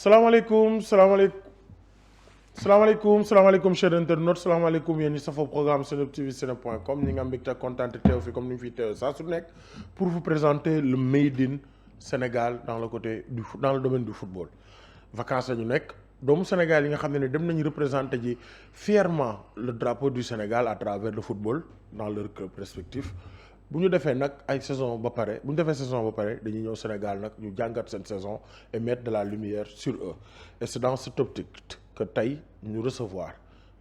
salaamaaleykum chers internautes salaamaaleykum yéen ñi safoo programme Seneweb TV seneweb.com ñi nga am mbégte kontaan teew fi comme ni ñu fiy teew saa su nekk pour vous présenter le made in Sénégal dans le domaine du football. Vacances la ñu nekk doomu Sénégal yi nga xam ne dem nañu représenter ji fièrement le drapeau du Sénégal à travers le football dans leur club respectif. bu ñu defee nag ay saison ba pare dañuy ñëw Sénégal nag ñu jàngat seen saison et mettre de la lumière sur eux et c'est dans cette optique que tey ñu recevoir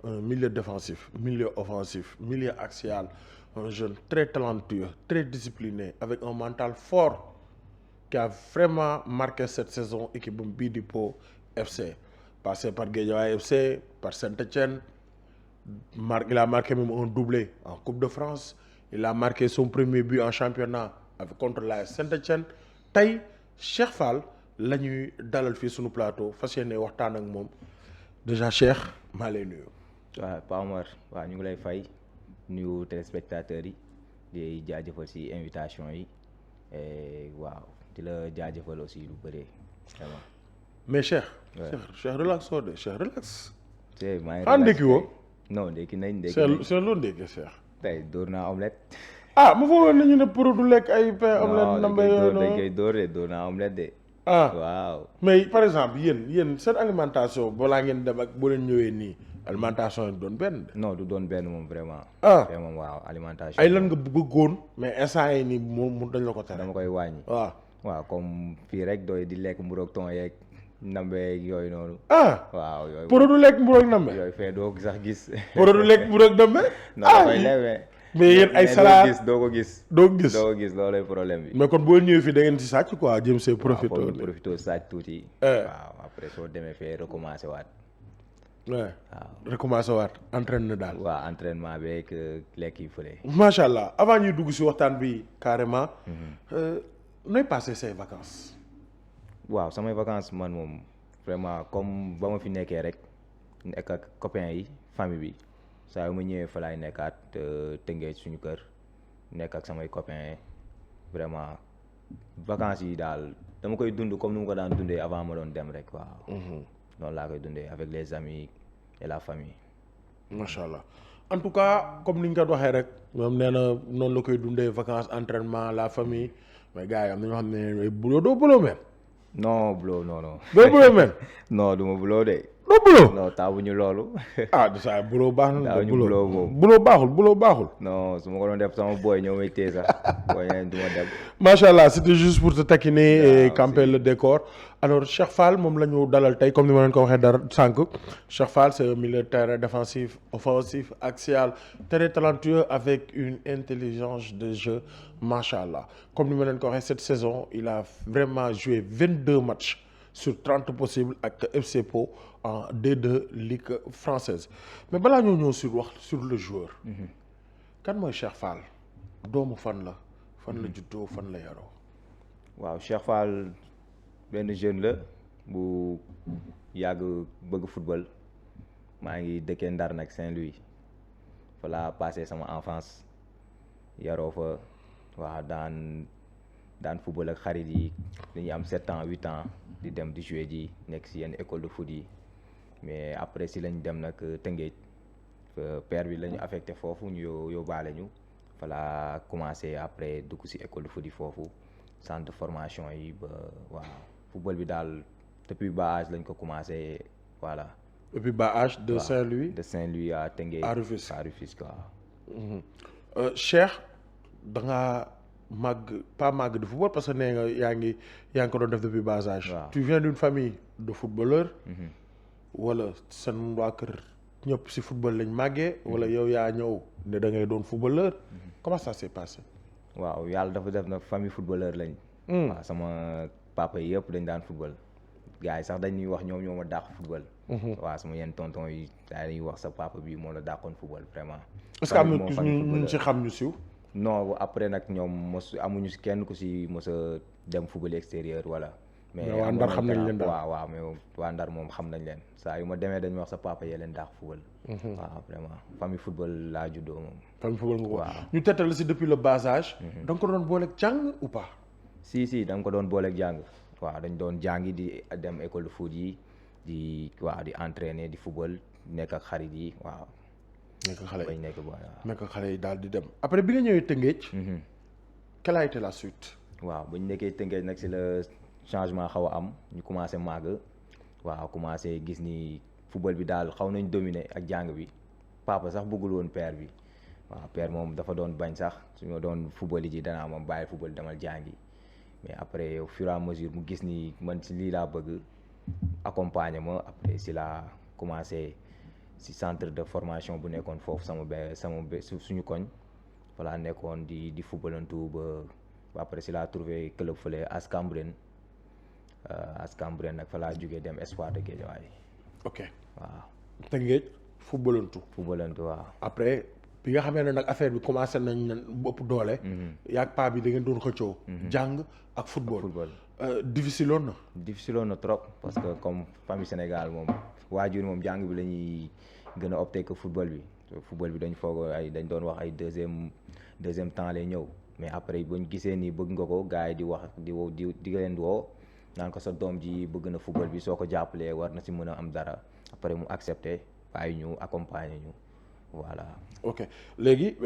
un milieu défensif milieu offensif milieu axial un jeune très talentueux très discipliné avec un mental fort qui a vraiment marqué cette saison équipe bu bii di Pau FC passé par Guédiawaye FC par Saint-Étienne il a marqué même un doublé en Coupe de France. Il a marqué son premier but en championnat contre l'AS Saint-Étienne tey Cheikh Fall la ñuy dalal fii suñu plateau fas yéene waxtaan ak moom déjà Cheikh maa lay nuyu. waaw Pa Omar waaw ñu ngi lay fay nuyu téléspectateurs yi di jaajëfal ci invitation yi waaw di la jaajëfal aussi lu bëree vraiment. mais Cheikh. Cheikh relax soo de Cheikh relax. c'est maa ngi relax ndekki woo. non ndekki nañ. c'est loolu ndekki Cheikh. tey dóor naa omelette. mu foogoon nañu ne pour du lekk ay pain omelette nambe yooyu dañ koy dóor de dóor naa omelette de. waaw. mais par exemple yéen seen alimentation balaa ngeen dem ak boo leen ñëwee nii alimentation yi doon benn de. non du doon benn moom vraiment. vraiment waaw alimentation. ay lan nga bëggoon mais instant yi nii moom dañ la ko tere. dama koy wàññi. waaw comme fii rek doy di lekk mburoog ton yeeg nambe yooyu noonu. waaw yooyu. pour du lekk mburoog nambe. yooyu fee doo sax gis. pour du lekk mburoog nambe. non da koy lewee. mais yéen ay salade doo ko gis loolay problème bi. mais kon boo ñëwee fii da ngeen ci sàcc quoi jëm see profité. waaw profité sàcc tuuti. waaw après soo demee fee recommencé waat. waaw recommencé waat entraîné daal. waaw entraînement beeg lekk yi fële. macha allah avant ñuy dugg si waxtaan bi carrément. nooy passé say vacances. waaw samay vacances man moom vraiment comme ba ma fi nekkee rek nekk ak copains yi famille bi. saa yu ma ñëwee fa laay nekkaat tëngee suñu kër nekk ak samay copains vraiment vacances yi daal dama koy dund comme ni ma ko daan dundee avant ma doon dem rek waaw. noonu laa koy dundee avec les amis et la famille. macha allah en tout cas comme ni ñu ko waxee rek moom nee na noonu la koy dundee vacances entraînement la famille mais gars yi am na ñoo xam ne buloo doo buloo mel. non buloo non. doo buloo mel. non du ma buloo de. doo buloo non taabuñu loolu. du saa buloo baax na. taabuñu buloo moom buloo baaxul. non su ma ko doon def sama boy ñëw may téye sax booy ñeneen du ma dem. macha allah c'était juste pour te taquiner et camper le décor. alors Cheikh Fall moom la ñu dalal tey comme ni ma leen ko waxee dara sànq Cheikh Fall c'est un milieu de terrain défensif offensif axial très talentueux avec une intelligence de jeu macha allah comme ni ma leen ko waxee cette saison il a vraiment joué 22 matchs sur 30 possibles ak FC Pau en D2 Ligue française mais balaa ñoo ñëw sur le joueur. kan mooy Cheikh Fall doomu fan la juddoo fan la yaroo. waaw Cheikh Fall benn jeune la bu yàgg bëgg football maa ngi dëkkee Ndar nag Saint-Louis fa laa passé sama enfance yaroo fa waaw daan football ak xarit yi dañuy am 7 ans 8 ans di dem di jouer ji nekk si yenn école de foot yi mais après si lañ dem nag Tëngéej père bi la ñu affecté foofu ñu yóbbaale ñu fa laa commencé après dugg si école de foot yi foofu centre de formation yi ba waaw football bi daal depuis bas âge lañ ko commencé voilà. depuis bas âge de Saint-Louis. de Saint-Louis à Tëngéej. à Rufisque waaw. Cheikh da ngaa màgg de football parce que nee nga yaa ngi ko doon def depuis bas âge. tu viens d'une famille de footballeurs. wala seen waa kër ñëpp ci football lañ màggee. wala yow yaa ñëw ne da ngay doon footballeur. comment ça s'est passé. waaw yàlla dafa def na famille footballeur lañ. waaw sama papa yi yëpp dañ daan football. gars yi sax dañuy wax ñoom ñoo ma dàq football. waaw sama yenn tonton yi dañuy wax sa papa bi moo la dàqoon football vraiment. est-ce que am na ñu ci xam ñu siiw. non après nag ñoom amuñu si kenn ku si mos a dem football extérieur wala. mais waa Ndar xam nañ leen daal waaw mais waa Ndar moom xam nañ leen saa yu ma demee dañuy wax sa papa yee leen dàq football. waaw vraiment famille football laa juddoo moom. famille football nga ko waaw ñu tettal si depuis le bas âge. da nga ko doon booleeg jàng ou pas. si da nga ko doon booleeg jàng waaw dañ doon jàngi di dem école de foot yi di entraîner di football nekk ak xarit yi waaw. nekk xale yi bañ nekk ba waaw. nekk xale yi daal di dem après bi nga ñëwee Tëngéej. quelle a été la suite. waaw bu ñu nekkee Tëngéej nag si la changement xaw a am ñu commencé màgg waaw commencé gis ni football bi daal xaw nañ dominer ak jàng bi papa sax bëggul woon père bi waaw père moom dafa doon bañ sax su ma doon football yi ji danaa ma bàyyi football demal jàngi mais après au fur et à mesure mu gis ni man si lii laa bëgg accompagner ma après si la commencé si centre de formation bu nekkoon foofu suñu koñ voilà nekkoon di footballantu ba après si laa trouvé club fële AS Cambérène nag fa laa jógee dem Espoir de Guédiawaye. ok waaw. Tëngéej footballantu waaw. après bi nga xamee ne nag affaire bi commencé nañ bu ëpp doole. yaag paa bi da ngeen doon xëccoo. jàng ak football. difficile woon na. difficile woon na trop parce que comme famille Sénégal moom waajur moom jàng bi la ñuy gën a opté que football bi. football bi dañ doon wax ay deuxième temps lay ñëw mais après buñ gisee ni bëgg nga ko gars yi di wax di leen woo naan ko sa doom ji bëgg na football bi soo ko jàppalee war na si mën a am dara après mu accepté bàyyi ñu accompagner ñu voilà. ok léegi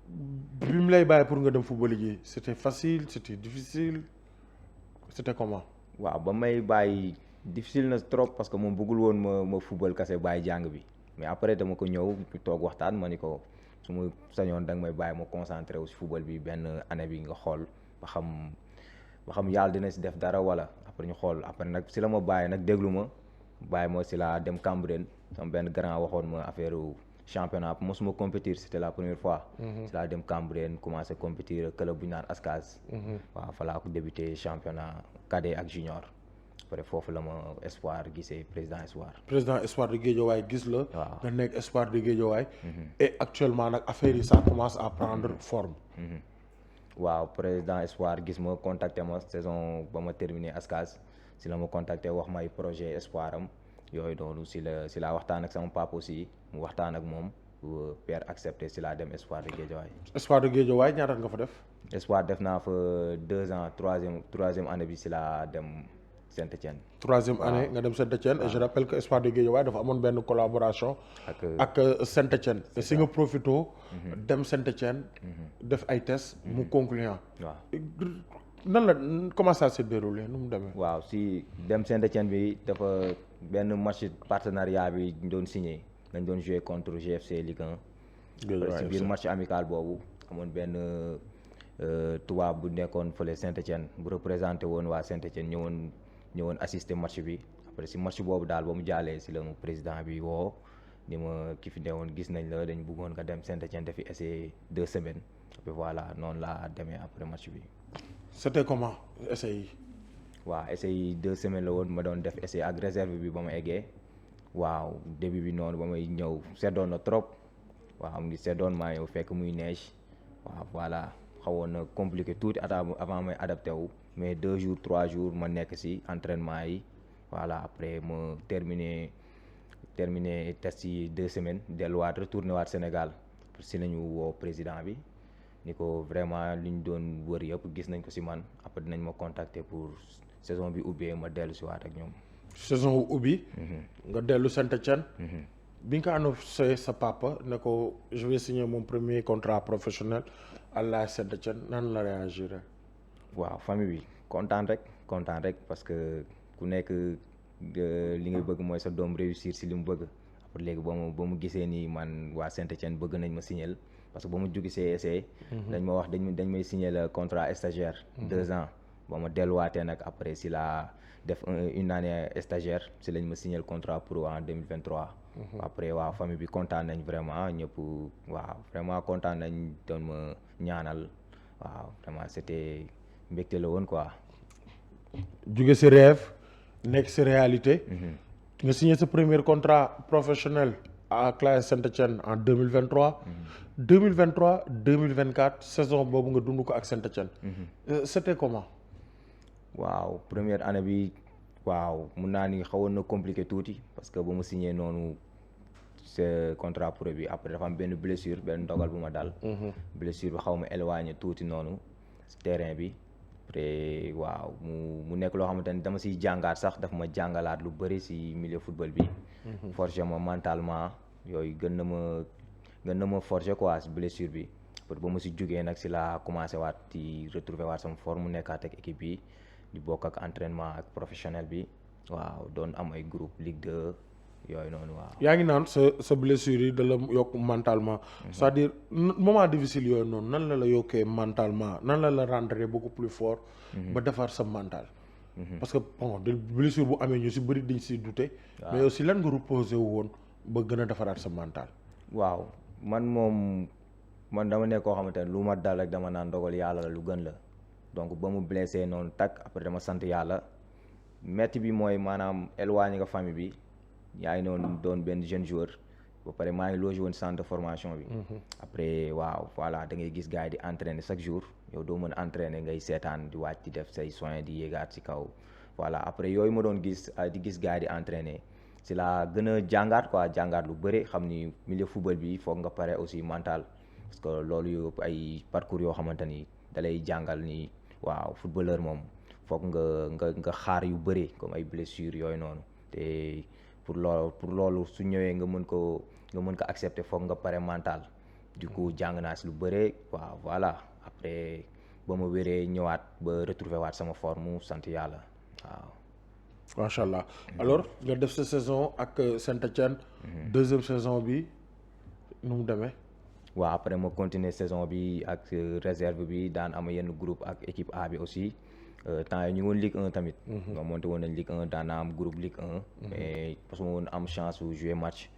bi mu lay bàyyi pour nga dem football ji c'était facile c'était difficile c'était comment. waaw ba may bàyyi difficile na trop parce que moom bëggul woon ma football kase bàyyi jàng bi. mais après dama ko ñëw ñu toog waxtaan ma ni ko su ma sañoon da nga may bàyyi ma concentré wu si football bi benn année bi nga xool ba xam yàlla dina si def dara wala après ñu xool après nag si la ma bàyyi nag déglu ma bàyyi ma si la dem Cambérène sama benn grand waxoon ma affaire championnat mosuma compétir c'était la première fois. si la dem Cambérène commencé compétir club bu ñu naan Ascaz. waaw fa laa ko débuté championnat cadet ak junior. après foofu la ma Espoir gisee président Espoir de Guédiawaye gis la. waaw nga nekk Espoir de Guédiawaye. et actuellement nag affaire yi ça commence à prendre forme. waaw président Espoir gis ma contacté ma saison ba ma terminé Ascaz si la ma contacté wax may projet Espoir am yooyu noonu si la waxtaan ak sama papa aussi mu waxtaan ak moom père accepté si la dem Espoir de Guédiawaye. Espoir de Guédiawaye ñaata nga fa def. Espoir def naa fa 2 ans troisième année bi si la dem. Saint-Étienne. troisième année nga dem Saint-Étienne et je rappelle que Espoir de Guédiawaye dafa amoon benn collaboration ak Saint-Étienne et si nga profito dem Saint-Étienne def ay tests mu concluant. waaw nan la comment ça s'est déroulé nu mu demee. waaw si dem Saint-Étienne bi dafa benn match partenariat bi ñu doon signé dañ doon jouer contre GFC Ligue 1. si biir match amical boobu amoon benn tubaab bu nekkoon fële Saint-Étienne bu représenté woon waa Saint-Étienne ñëwoon assister match bi après si match boobu daal ba mu jàllee si la mu président bi woo ni ma ki fi newoon gis nañ la dañ bëggoon nga dem Saint-Étienne defi essai 2 semaines après voilà noonu laa demee après match bi. c'était comment essai yi. waaw essai yi 2 semaines la woon ma doon def essai ak réserve bi ba ma eggee waaw début bi noonu ba may ñëw seddoon na trop waaw mu ngi seddoon maa ñëw fekk muy neige waaw voilà xawoon na compliqué tuuti avant may adapté wu. mais 2 jours 3 jours ma nekk ci entraînement yi voilà après ma terminé test yi 2 semaines delluwaat retourné waat Sénégal si nañu woo président bi ni ko vraiment li ñu doon wër yëpp gis nañ ko ci man après dinañ ma contacter pour saison bi ubbee ma dellu ci waat ak ñoom. saison wu ubbi. nga dellu Saint-Étienne. bi nga ko annoncé sa papa ne ko je vais signer mon premier contrat professionnel à la Saint-Étienne nan la réagir. waaw famille bi kontaan rek parce que ku nekk li nga bëgg mooy sa doom réussir si li mu bëgg après léegi ba mu gisee nii man waa Saint-Étienne bëgg nañ ma signer parce que ba mu jógi CSC dañ ma wax dañ may signer le contrat stagiaire 2 ans ba ma delluwaatee nag après si la def une année stagiaire si lañ ma signer le contrat pro en 2023 après waaw famille bi kontaan nañ vraiment ñëpp waaw vraiment kontaan nañ doon ma ñaanal waaw vraiment c'était mbégte la woon quoi. jóge ci rêve nekk ci réalité. nga signé sa premier contrat professionnel à Classe Saint-Étienne en 2023. 2024 saison boobu nga dund ko ak Saint-Étienne. C'était comment. waaw première année bi waaw mun naa ni xawoon na compliqué tuuti parce que ba mu signé noonu ce contrat pro bi après dafa am benn blessure benn ndogal bu ma dal. blessure bi xaw ma éloigné tuuti noonu ci terrain bi après waaw mu nekk loo xamante ni dama siy jàngaat sax daf ma jàngalaat lu bëri si milieu football bi. forger ma mentalement yooyu gën na ma forger quoi si blessure bi. pour ba mu si jógee nag si la commencé waat di retrouver waat sama forme mu nekkaat ak équipe bi di bokk ak entraînement ak professionnel bi waaw doon am ay groupe Ligue 2 yooyu noonu waaw. yaa ngi naan sa blessure yi da la yokk mentalement. c'est-à-dire moment difficile yooyu noonu nan la yokkee mentalement nan la rendre beaucoup plus fort. ba defar sa mental. parce que bon de blessure bu amee ñu si bëri dañ si douter. mais aussi lan nga reposé wu woon ba gën a defaraat sa mental. waaw man dama nekk koo xamante ne lu ma dal rek dama naan dogal yàlla la lu gën la donc ba mu blessé noonu takk après dama sant yàlla metti bi mooy maanaam éloigné nga famille bi yaa ngi noonu doon benn jeune joueur ba pare maa ngi logé woon centre de formation bi. après waaw voilà da ngay gis gars yi di entraîner chaque jour yow doo mën entraîner ngay seetaan di wàcc di def say soins di yéegaat ci kaw voilà après yooyu ma doon gis di gis gars yi di entraîner si la gën a jàngaat lu bëri xam ni milieu football bi foog nga pare aussi mental. parce que loolu yëpp ay parcours yoo xamante ni da lay jàngal ni waaw footballeur moom foog nga xaar yu bëri comme ay blessures yooyu noonu te pour loolu su ñëwee nga mën ko accepter foog nga pare mental du coup jàng naa si lu bëri waaw voilà après ba ma wéree ñëwaat ba retrouver waat sama forme sant yàlla waaw. macha allah alors nga def sa saison ak Saint-Étienne. deuxième saison bi nu mu demee. waaw après ma continuer saison bi ak réserve bi daan am yenn groupe ak équipe A bi aussi temps yi ñu ngi woon Ligue 1 tamit. ma monté woon nañ Ligue 1 daan naa am groupe Ligue 1. mais parce que ma woon am chance su jouer match.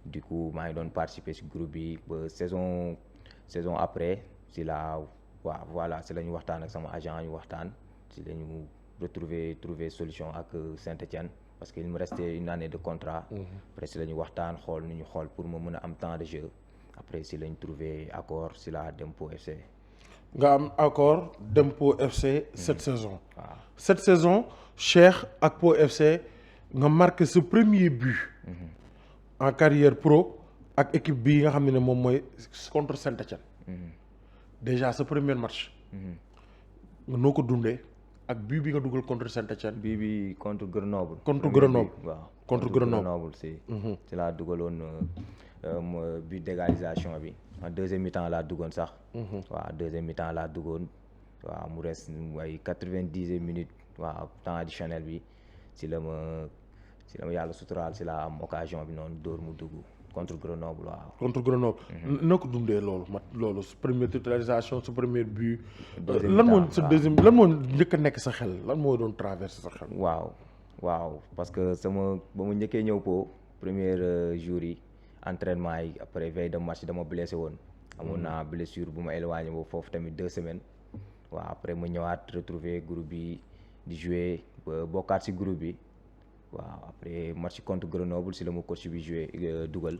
du coup maa ngi doon participer si groupe bi ba saison après si la waaw voilà si la ñu waxtaan ak sama agent ñu waxtaan si la ñu trouver solution ak Saint-Étienne parce que il me restait une année de contrat. après si la ñu waxtaan xool nu ñu xool pour ma mën a am temps de jeu. après si lañ trouvé accord si la dem Pau FC. nga am accord dem Pau FC cette saison. waaw cette saison Cheikh ak Pau FC nga marqué ce premier but. en carrière pro ak équipe bii nga xam ne moom mooy contre Saint-Étienne. déjà ce premier match. nga noo ko dundee ak but bi nga dugal contre Saint-Étienne. bii bi contre Grenoble. waaw contre Grenoble si laa dugaloon. but d'égalisation bi en deuxième mi-temps laa duggoon sax. waaw deuxième mi-temps laa duggoon waaw mu reste ay 90 minutes waaw temps additionnel bi si la ma yàlla suturaal si la am occasion bi noonu dóor mu dugg contre Grenoble waaw. contre Grenoble. noo ko dundee loolu su première titularisation su premier but. lan moo sa deuxième lan moo njëkk a nekk sa xel lan moo doon traversé sa xel. waaw parce que ba mu njëkkee ñëw po premier jour yi. entraînement yi après veille de match dama blessé woon. amoon naa blessure bu ma éloigné boobu foofu tamit 2 semaines. waaw après ma ñëwaat retrouver groupe bi di jouer ba bokkaat si groupe bi waaw après match contre Grenoble si la ma coach bi jouer dugal.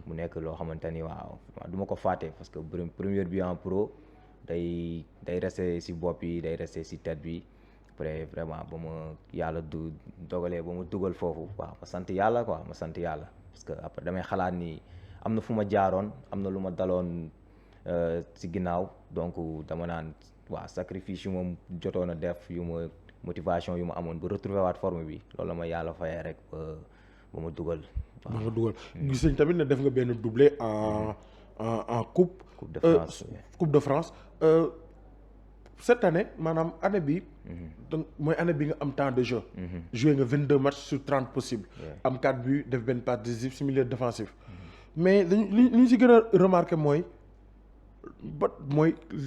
mu nekk loo xamante ni waaw du ma ko fàtte parce que première bi en pro day resté si bopp yi day resté si tête bi après vraiment ba ma yàlla dogalee ba ma dugal foofu waaw ma sant yàlla quoi ma sant yàlla. parce que après damay xalaat ni am na fu ma jaaroon am na lu ma daloon si ginnaaw donc dama naan waaw sacrifice yu ma jotoon a def yu ma motivation yu ma amoon ba retrouver waat forme bi loolu la ma yàlla fayee rek ba ma dugal. ba nga dugal gis nañ tamit ne def nga benn doublé en coupe de France coupe de France cette année maanaam année bi. donc mooy année bi nga am temps de jeu. joué nga 22 matchs sur 30 possibles. am 4 buts def benn passe décisive si milieu défensif. mais li ñu si gën a remarqué mooy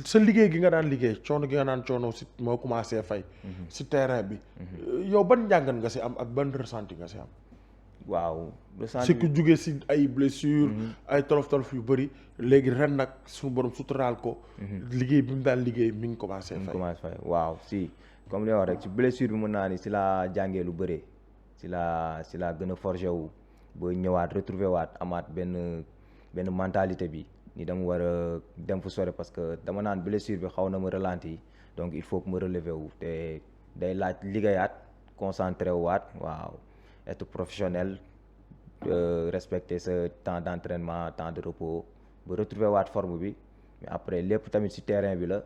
sa liggéey gi nga daan liggéey coono gi nga daan coono si moo commencé fay. si terrain bi. yow ban njàngat nga si am ak ban ressenti nga si am. waaw ressenti si ku jugee si ay blessures. ay tolof yu bëri léegi ren nag suñu borom suturaal ko. liggéey bi mu daan liggéey mi ngi commencé fay. waaw si comme li wax rek si blessure bi mën naa ni si laa jàngee lu bëri si laa gën a forgé wu ba ñëwaat retrouver waat amaat benn mentalité bi ni dama war a dem fu sore parce que dama naan blessure bi xaw na ma ralenti donc il faut que ma relever wu te day laaj liggéeyaat concentré wu waat waaw. être professionnel respecter sa temps d'entraînement temps de repos ba retrouver waat forme bi mais après lépp tamit ci terrain bi la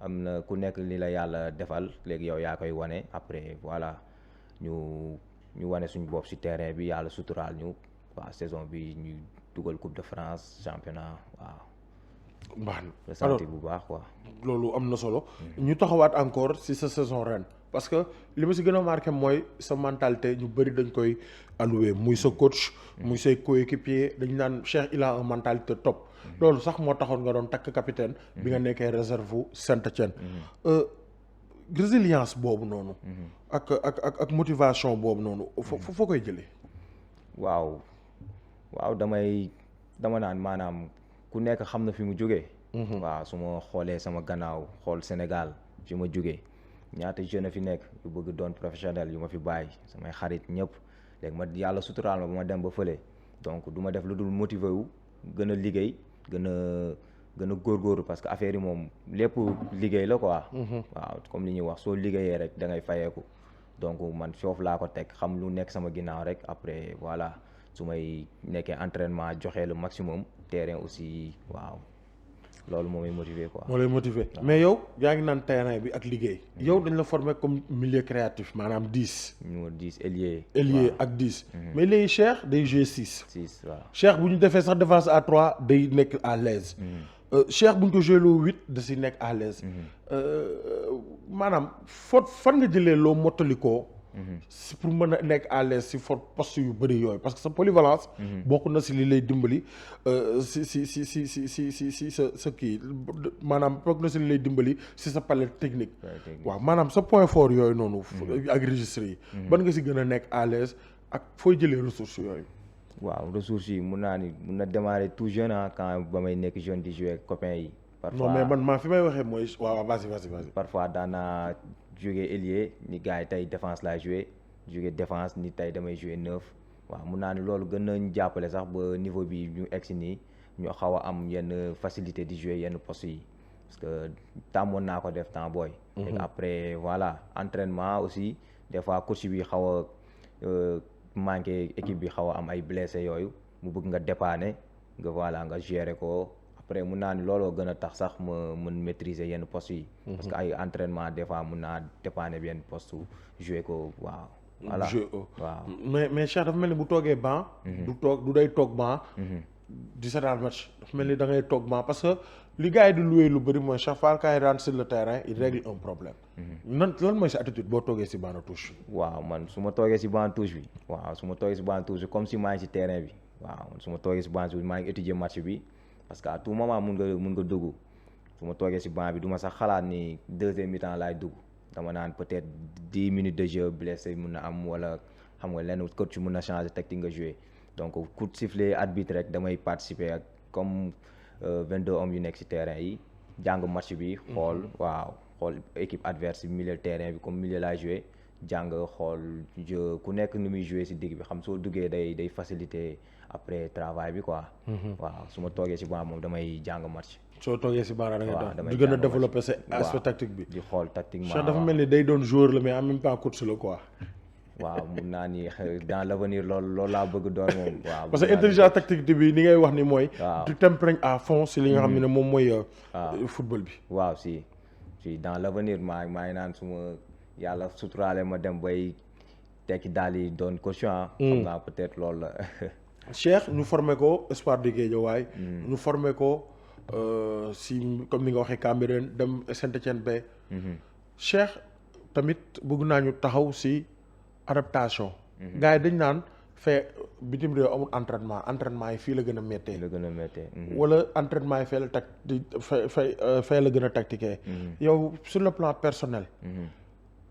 am na ku nekk li la yàlla defal léegi yow yaa koy wane après voilà ñu wane suñu bopp si terrain bi yàlla suturaal ñu waaw saison bi ñu dugal Coupe de France championnat waaw. baax na ressentir bu baax quoi. loolu am na solo. ñu taxawaat encore si sa saison ren parce que li ma si gën a marqué mooy sa mentalité ñu bëri dañ koy alloué muy sa coach. muy say coéquipier dañu naan Cheikh il a une mentalité top. loolu sax moo taxoon nga doon takk capitaine. bi nga nekkee réserve Saint-Étienne. résilience boobu noonu. ak motivation boobu noonu. foo koy jëlee. waaw dama naan maanaam ku nekk xam na fi mu jógee. waaw su ma xoolee sama gannaaw xool Sénégal fi ma jógee ñaata jeune fi nekk yu bëgg doon professionnel yu ma fi bàyyi samay xarit ñëpp léegi ma yàlla suturaal ma ba ma dem ba fële donc du ma def lu dul motiver wu gën a liggéey gën a góorgóorlu parce que affaire yi moom lépp liggéey la quoi. waaw comme li ñuy wax soo liggéeyee rek da ngay fayeeku donc man foofu laa ko teg xam lu nekk sama ginnaaw rek après voilà su may nekkee entraînement joxe le maximum terrain aussi waaw loolu moo may motiver quoi. moo lay motiver mais yow yaa ngi naan terrain bi ak liggéey. yow dañ la former comme milieu créatif maanaam 10. numéro 10 ailier. ailier ak 10. mais léegi Cheikh day jouer 6. 6 waaw. Cheikh bu ñu defee sax défense à 3 day nekk à l'aise. Cheikh bu ñu ko joué loo 8 da si nekk à l'aise. maanaam fan nga jëlee loo mottalikoo. si pour mën a nekk à l'aise si poste yu bëri yooyu parce que sa polyvalence. bokk na si li lay dimbali si sa kii maanaam bokk na si li lay dimbali si sa palette technique. waaw maanaam sa point fort yooyu noonu. ak registre yi. ban nga si gën a nekk à l'aise ak fooy jëlee ressources yooyu. waaw ressources yi mun na démarrer tout jeune quand ba may nekk jeune di jouer ak copains yi. parfois non mais man fi may waxee mooy waaw vas-y. parfois daanaa jóge ailier ni gars yi tey défense laa joué jóge défense ni tey damay joué 9 waaw mun naa ni loolu gën nañ jàppale sax ba niveau bi ñu egsi nii ñu xaw a am yenn facilité di jouer yenn postes yi parce que tàmmoon naa ko def temps booy. et après voilà entraînement aussi des fois coach bi xaw a manqué équipe bi xaw a am ay blessé yooyu mu bëgg nga dépanner nga voilà nga gérer ko. après mun naa ni looloo gën a tax sax ma mën maîtriser yenn postes yi. parce que ay entraînement des fois mun naa dépanner benn poste jouer ko waaw. voilà waaw mais Cheikh dafa mel ni bu toogee banc. du day toog banc. di seetaan match dafa mel ni da ngay toog banc parce que li gars yi di loué lu bëri mooy chaque fois quand il rentre sur le terrain il règle un problème. lan mooy sa attitude boo toogee si banc de touche. waaw man su ma toogee si banc de touche bi waaw su ma toogee si banc de touche bi comme si maa ngi si terrain bi waaw su ma toogee si banc de touche bi maa ngi étudier match bi. parce que à tout moment mun nga dugg su ma toogee si banc bi du ma sax xalaat ni deuxième mi-temps laay dugg dama naan peut-être 10 minutes de jeu blessé mun na am wala xam nga lenn coach mun na changer tactique nga jouer donc coup de sifflet arbitre rek damay participer ak comme 22 hommes yu nekk si terrain yi jàng match bi xool équipe adverse bi milieu terrain bi comme milieu laay jouer jàng xool jeu ku nekk ni muy jouer si digg bi xam soo duggee day faciliter après travail bi quoi. waaw su ma toogee si banc moom damay jàng match. soo toogee si banc da ngay di gën a développer sa aspect tactique bi. di xool tactiquement Cheikh dafa mel ni day doon joueur la mais en même temps coach la quoi. waaw mun naa ni dans l'avenir loolu laa bëgg doon moom. waaw parce que intelligence tactique bi ni ngay wax ni mooy. waaw tu t'imprègnes à fond si li nga xam ne moom mooy. football bi. waaw si dans l'avenir maa ngi naan su ma yàlla suturaale ma dem bay tekki daal di doon coach xam naa peut-être loolu la. Cheikh ñu formé ko Espoir de Guédiawaye ñu formé ko si comme ni nga waxee Cambérène dem Saint-Étienne ba. Cheikh tamit bëgg naa ñu taxaw si adaptation. gars yi dañ naan fee bitim réew amul entraînement yi fii la gën a méttee. wala entraînement yi fee la gën a tactiqué. yow sur le plan personnel.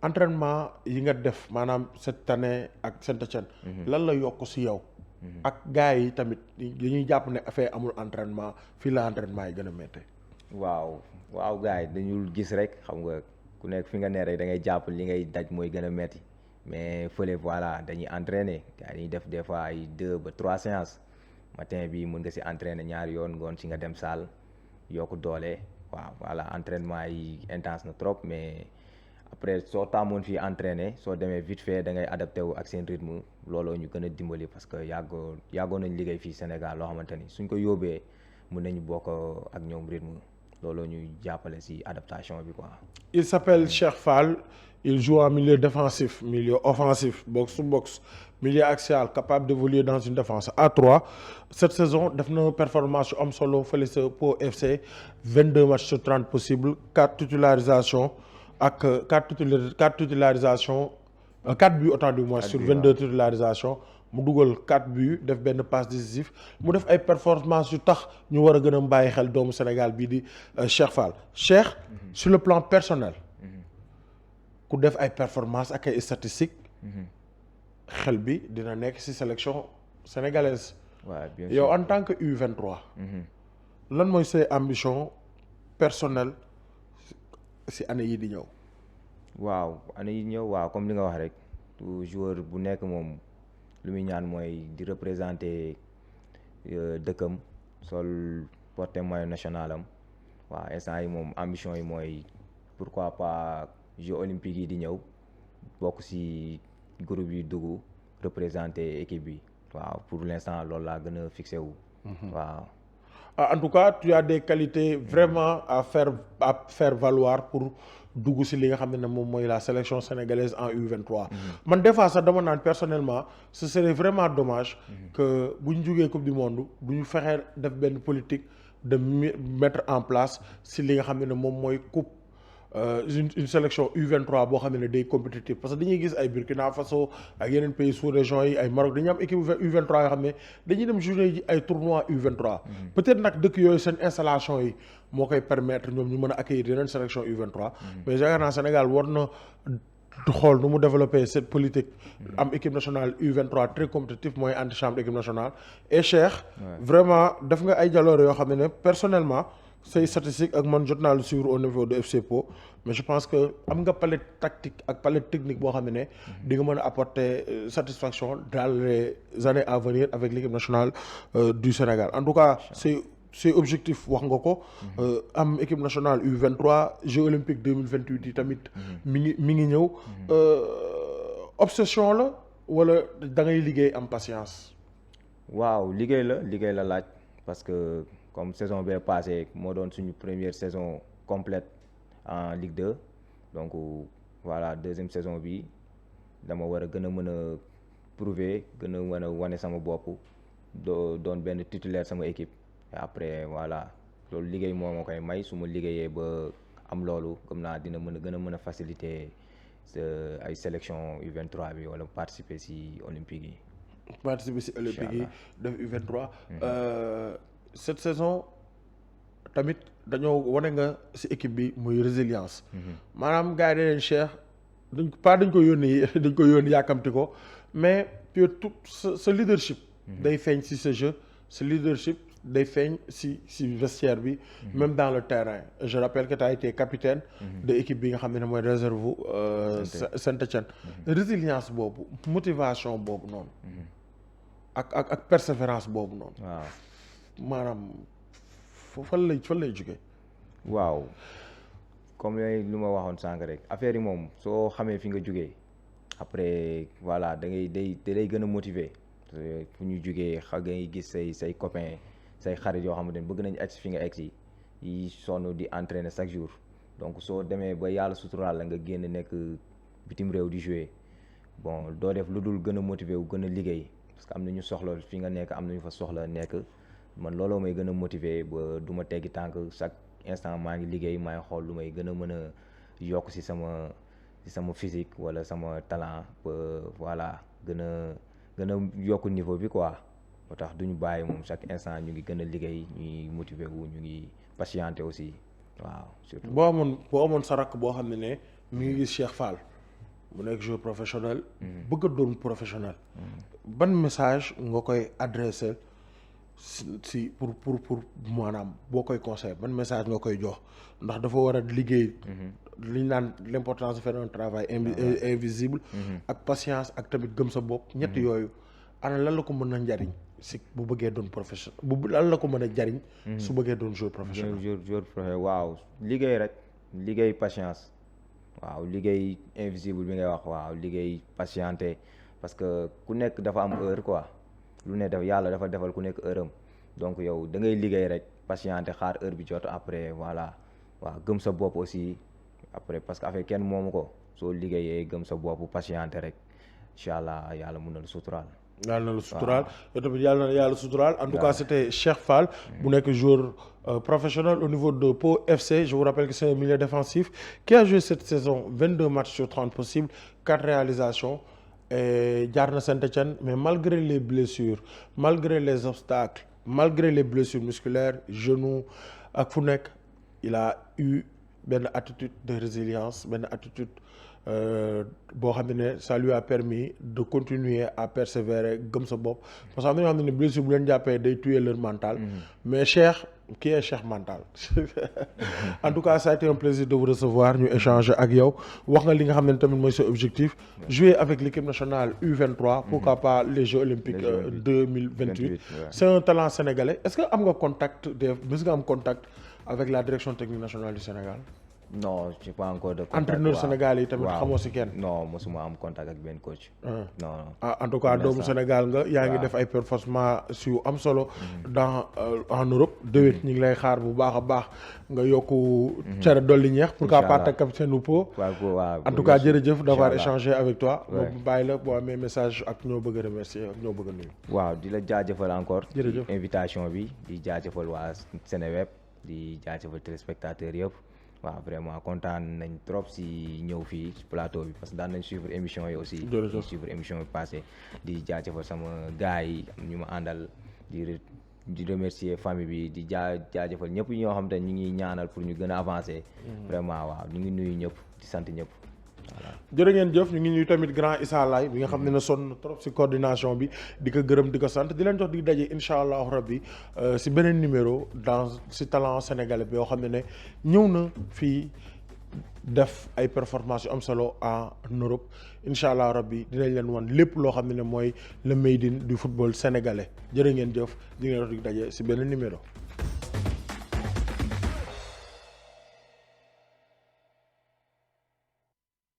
entraînement yi nga def maanaam cette année ak Saint-Étienne. lan la yokk si yow. ak gars yi tamit dañuy jàpp ne affaire amul entraînement fii la entraînement yi gën a méttee. waaw gars yi dañul gis rek xam nga ku nekk fi nga ne rek da ngay jàpp li ngay daj mooy gën a métti mais fële voilà dañuy entraîner gars yi dañuy def des fois ay 2 ba 3 séances matin bi mën nga si entraîner ñaari yoon ngoon si nga dem salle yokk doole waaw voilà entraînement yi intense na trop mais après soo tàmmoon fii entraîner soo demee vite fait da ngay adapté wu ak seen rythme looloo ñu gën a dimbali parce que yàggoon nañ liggéey fii Sénégal loo xamante ni suñ ko yóbbee mën nañu bokk ak ñoom rythme looloo ñuy jàppale si adaptation bi quoi. Il s'appelle Cheikh Fall. Il joue en milieu défensif, milieu offensif, box to box, milieu axial, capable d'évoluer dans une défense à 3. Cette saison, def na performance yu am solo fële sa Pau FC, 22 matchs sur 30 possibles, 4 titularisations ak 4 titularisations, 4 buts autant du moins sur 22 titularisations. Mu dugal 4 buts def benn passe décisif mu def ay performances yu tax ñu war a gën a bàyyi xel doomu Sénégal bii di Cheikh Fall. Cheikh, sur le plan personnel. ku def ay performance ak ay statistiques. xel bi dina nekk ci sélection sénégalaise. waaw bien sûr yow en tant que U23. lan mooy say ambition personnelle ci année yi di ñëw. waaw année yi ñëw waaw comme li nga wax rek tout joueur bu nekk moom lu muy ñaan mooy di représenter dëkkam sol porter maillot national am waaw instant yi moom ambition yi mooy pourquoi pas Jeux olympiques yi di ñëw bokk ci groupe yi dugg représenter équipe bi waaw pour l'instant loolu laa gën a fixé wu. waaw. En tout cas tu as des qualités vraiment à faire valoir pour dugg ci li nga xam ne moom mooy la sélection sénégalaise en U23. man des fois sax dama naan personnellement ce serait vraiment dommage que bu ñu jógee coupe du monde bu ñu fexee def benn politique de mettre en place ci li nga xam ne moom mooy coupe une sélection U23 boo xam ne day compétitive parce que dañuy gis ay Burkina Faso ak yeneen pays sous-région yi ay Maroc dañuy am équipe U23 yoo xam ne dañuy dem jouer ji ay tournois U23. peut-être nag dëkk yooyu seen installation yi moo koy permettre ñoom ñu mën a accueillir yeneen sélection U23. mais yaakaar naa Sénégal war na xool nu mu développer cette politique. am équipe nationale U23 très compétitive mooy antichambre équipe nationale. et Cheikh. vraiment def nga ay jaloore yoo xam ne personnellement. say statistiques ak man jot naa lu suivre au niveau de FC Pau mais je pense que am nga palette tactique ak palette technique boo xam ne di nga mën a apporter satisfaction dans les années à venir avec l'équipe nationale du Sénégal en tout cas c'est objectif wax nga ko am équipe nationale U23 Jeux olympiques 2028 yi tamit mi ngi ñëw obsession la wala da ngay liggéey am patience. waaw liggéey la laaj parce que comme saison bee passé moo doon suñu première saison complète en Ligue 2 donc voilà deuxième saison bi dama war a gën a mën a prouver gën a mën a wane sama bopp doon benn titulaire sama équipe et après voilà loolu liggéey moo ma koy may su ma liggéeyee ba am loolu comme naa dina mën a gën a mën a faciliter ay sélection U23 bi wala participer ci olympique yi. participer ci olympique yi def U23. Cette saison tamit dañoo wane nga ci équipe bi muy résilience. maanaam gars yi dañ leen Cheikh dañ ko yónni yàkkamti ko mais puis tout ce leadership. day feeñ ci ce jeu ce leadership day feeñ ci vestiaire bi. même dans le terrain je rappelle que tu as été capitaine. de équipe bi nga xam ne mooy réserve Saint-Étienne. résilience boobu motivation boobu noonu. ak persévérance boobu noonu. waaw. maanaam fan lay jóge. waaw comme lu ma waxoon sànq rek affaire yi moom soo xamee fi nga jógee après voilà da lay gën a motiver fu ñu jógee xa ngay gis say copains say xarit yoo xamante ne bëgg nañu egsi fi nga egsi yi sonn di entraîner chaque jour donc soo demee ba yàlla suturaal la nga génn nekk bitim réew di jouer bon doo def lu dul gën a motiver wu gën a liggéey parce que am na ñu soxla fi nga nekk am na ñu fa soxla nekk. man looloo may gën a motiver ba du ma teggi tànk chaque instant maa ngi liggéey maa ngi xool lu may gën a mën a yokk ci sama physique wala sama talent ba voilà gën a yokk niveau bi quoi moo tax duñu bàyyi moom chaque instant ñu ngi gën a liggéey ñuy motiver wu ñu ngi patienter aussi waaw surtout. boo amoon sa rakk boo xam ne mi ngi gis Cheikh Fall mu nekk joueur professionnel. bëgg a doon professionnel. ban message nga koy adresser. si pour maanaam boo koy conseil ban message nga koy jox ndax dafa war a liggéey. li ñu naan l'importance de faire un travail invisible. ak patience ak tamit gëm sa bopp. ñett yooyu ana lan la ko mën a njariñ si bu bëggee doon professionnel lan la ko mën a jariñ. su bëggee doon joueur professionnel. joueur professionnel waaw liggéey rek liggéey patience waaw liggéey invisible bi ngay wax waaw liggéey patienté parce que ku nekk dafa am heure quoi. lu ne def yàlla dafa defal ku nekk heure am donc yow da ngay liggéey rek patienter xaar heure bi jot après voilà waaw gëm sa bopp aussi après parce que affaire kenn moomu ko soo liggéeyee gëm sa bopp patienter rek incha allah yàlla mun na la suturaal. yàlla na la suturaal yow tamit yàlla na yàlla suturaal en tout cas c'était Cheikh Fall bu nekk joueur professionnel au niveau de Pau FC. Je vous rappelle que c'est un milieu défensif qui a joué cette saison 22 matchs sur 30 possibles, 4 réalisations et jaar na Saint-Étienne, mais malgré les blessures, malgré les obstacles, malgré les blessures musculaires, genoux ak fu nekk, il a eu benn attitude de résilience, benn attitude boo xam ne ça lui a permis de continuer à persévérer gëm sa bopp parce que am na ñoo xam ne blessure bu leen jàppee day tuer leur mental mais Cheikh qui est Cheikh mental en tout cas ça a été un plaisir de vous recevoir ñu échanger ak yow wax nga li nga xam ne tamit mooy sa objectif jouer avec l'équipe nationale U23 pourquoi pas les Jeux olympiques 2028 c'est un talent sénégalais. Est-ce que am nga contact mës nga am contact avec la direction technique nationale du Sénégal? Non, j'ai pas encore de contact. Entraîneur Sénégal yi tamit xamoo si kenn. non mosuma am contact ak benn coach. non. ah en tout cas doomu Sénégal nga yaa ngi def ay performances yu am solo. dans en Europe. déwét ñu ngi lay xaar bu baax a baax nga yokku. cere dolli ñeex. pourquoi pas teg capitaine u Pau. en tout cas jërëjëf d'avoir échangé avec toi. boobu bàyyi la boo amee message ak ñoo bëgg a remercier ak ñoo bëgg a nuyu. waaw di la jaajëfal encore. jërëjëf invitation bi di jaajëfal waa Seneweb di jaajëfal téléspectateurs yëpp. waaw vraiment kontaan nañ trop si ñëw fii ci plateau bi parce que daan nañ suivre émission yi aussi. di suivre émission bi passé di jaajëfal sama gars yi ñu ma àndal di remercier famille bi di jaajëfal ñëpp ñoo xam te ñu ngi ñaanal pour ñu gën a avancer. vraiment waaw ñu ngi nuyu ñëpp di sant ñëpp. voilà jërë ngeen jëf ñu ngi ñuy tamit grand Issa Laye bi nga xam ne na sonn trop si coordination bi di ko gërëm di ko sant di leen jox di daje incha allahu rabbi si beneen numéro si talent sénégalais bi yoo xam ne ñëw na fii def ay performances yu am solo en Europe incha allah rabbi dinañ leen wan lépp loo xam ne mooy le made in du football sénégalais jërë ngeen jëf di ngeen jox di daje si beneen numéro.